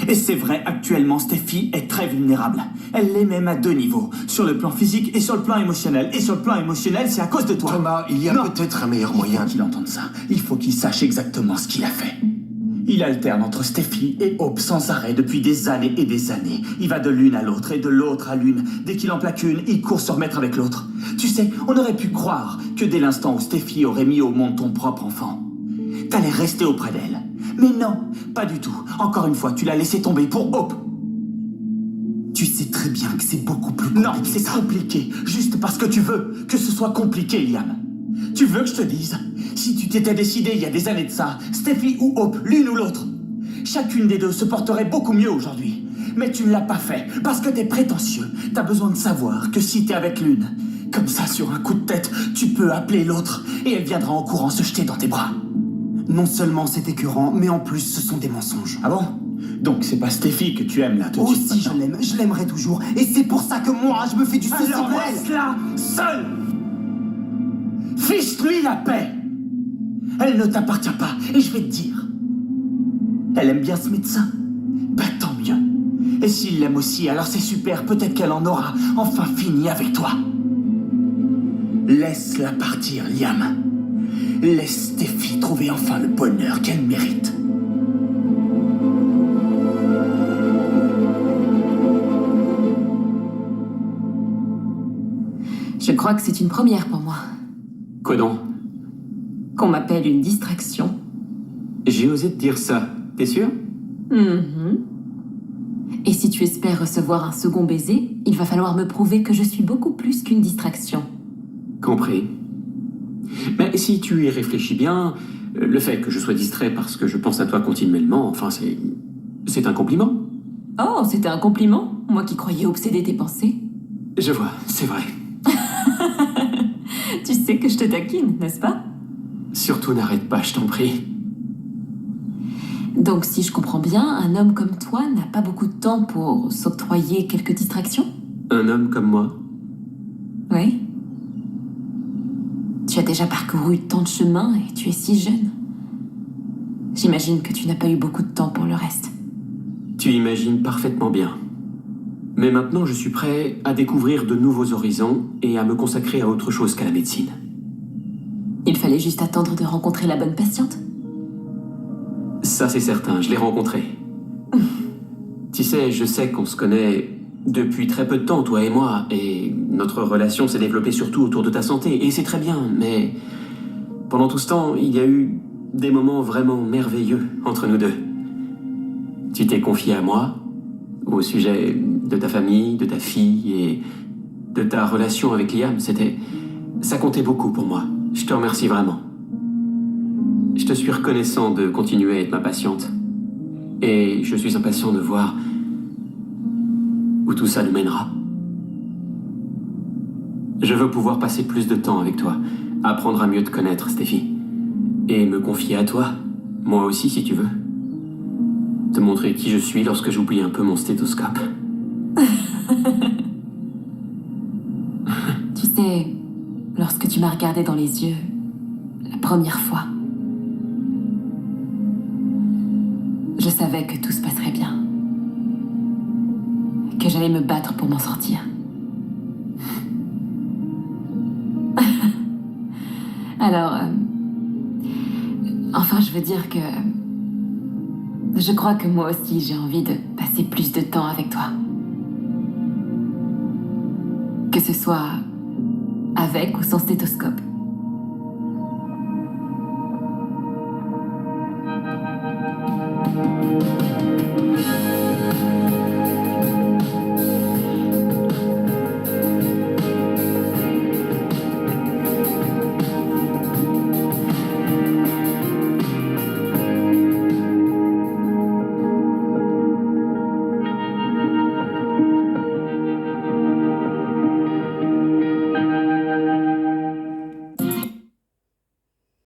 Et c'est vrai, actuellement, Steffi est très vulnérable. Elle l'est même à 2 niveaux. Sur le plan physique et sur le plan émotionnel. Et sur le plan émotionnel, c'est à cause de toi. Thomas, il y a Non. peut-être un meilleur moyen. Il faut qu'il entende ça. Il faut qu'il sache exactement ce qu'il a fait. Il alterne entre Steffi et Hope sans arrêt depuis des années et des années. Il va de l'une à l'autre et de l'autre à l'une. Dès qu'il en plaque une, il court se remettre avec l'autre. Tu sais, on aurait pu croire que dès l'instant où Steffi aurait mis au monde ton propre enfant, t'allais rester auprès d'elle. Mais non, pas du tout. Encore une fois, tu l'as laissé tomber pour Hope. Tu sais très bien que c'est beaucoup plus compliqué. Non, c'est compliqué. Juste parce que tu veux que ce soit compliqué, Liam. Tu veux que je te dise? Si tu t'étais décidé il y a des années de ça, Steffi ou Hope, l'une ou l'autre, chacune des deux se porterait beaucoup mieux aujourd'hui. Mais tu ne l'as pas fait, parce que t'es prétentieux. T'as besoin de savoir que si t'es avec l'une, comme ça sur un coup de tête, tu peux appeler l'autre, et elle viendra en courant se jeter dans tes bras. Non seulement c'est écœurant, mais en plus ce sont des mensonges. Ah bon? Donc c'est pas Steffi que tu aimes là tout de suite Aussi je maintenant. l'aime, je l'aimerai toujours. Et c'est pour ça que moi je me fais du souci Alors pour elle. laisse-la seule. Fiche-lui la paix. Elle ne t'appartient pas, et je vais te dire. Elle aime bien ce médecin. Bah tant mieux. Et s'il l'aime aussi, alors c'est super, peut-être qu'elle en aura enfin fini avec toi. Laisse-la partir, Liam. Laisse Steffi trouver enfin le bonheur qu'elle mérite. Je crois que c'est une première pour moi. Quoi donc? Qu'on m'appelle une distraction. J'ai osé te dire ça. T'es sûr? Mhm. Et si tu espères recevoir un second baiser, il va falloir me prouver que je suis beaucoup plus qu'une distraction. Compris. Mais si tu y réfléchis bien, le fait que je sois distrait parce que je pense à toi continuellement, enfin, c'est un compliment. Oh, c'était un compliment? Moi qui croyais obséder tes pensées. Je vois, c'est vrai. Tu sais que je te taquine, n'est-ce pas? Surtout n'arrête pas, je t'en prie. Donc si je comprends bien, un homme comme toi n'a pas beaucoup de temps pour s'octroyer quelques distractions? Un homme comme moi? Oui. Tu as déjà parcouru tant de chemins et tu es si jeune. J'imagine que tu n'as pas eu beaucoup de temps pour le reste. Tu imagines parfaitement bien. Mais maintenant, je suis prêt à découvrir de nouveaux horizons et à me consacrer à autre chose qu'à la médecine. Il fallait juste attendre de rencontrer la bonne patiente. Ça, c'est certain, je l'ai rencontré. Tu sais, je sais qu'on se connaît depuis très peu de temps, toi et moi, et notre relation s'est développée surtout autour de ta santé, et c'est très bien, mais pendant tout ce temps, il y a eu des moments vraiment merveilleux entre nous deux. Tu t'es confié à moi, au sujet de ta famille, de ta fille et de ta relation avec Liam, ça comptait beaucoup pour moi. Je te remercie vraiment. Je te suis reconnaissant de continuer à être ma patiente. Et je suis impatient de voir où tout ça nous mènera. Je veux pouvoir passer plus de temps avec toi, apprendre à mieux te connaître, Steffi. Et me confier à toi, moi aussi si tu veux. Te montrer qui je suis lorsque j'oublie un peu mon stéthoscope. Tu sais, lorsque tu m'as regardé dans les yeux, la première fois, je savais que tout se passerait bien. Que j'allais me battre pour m'en sortir. Alors, enfin, je veux dire que je crois que moi aussi j'ai envie de passer plus de temps avec toi. Que ce soit avec ou sans stéthoscope.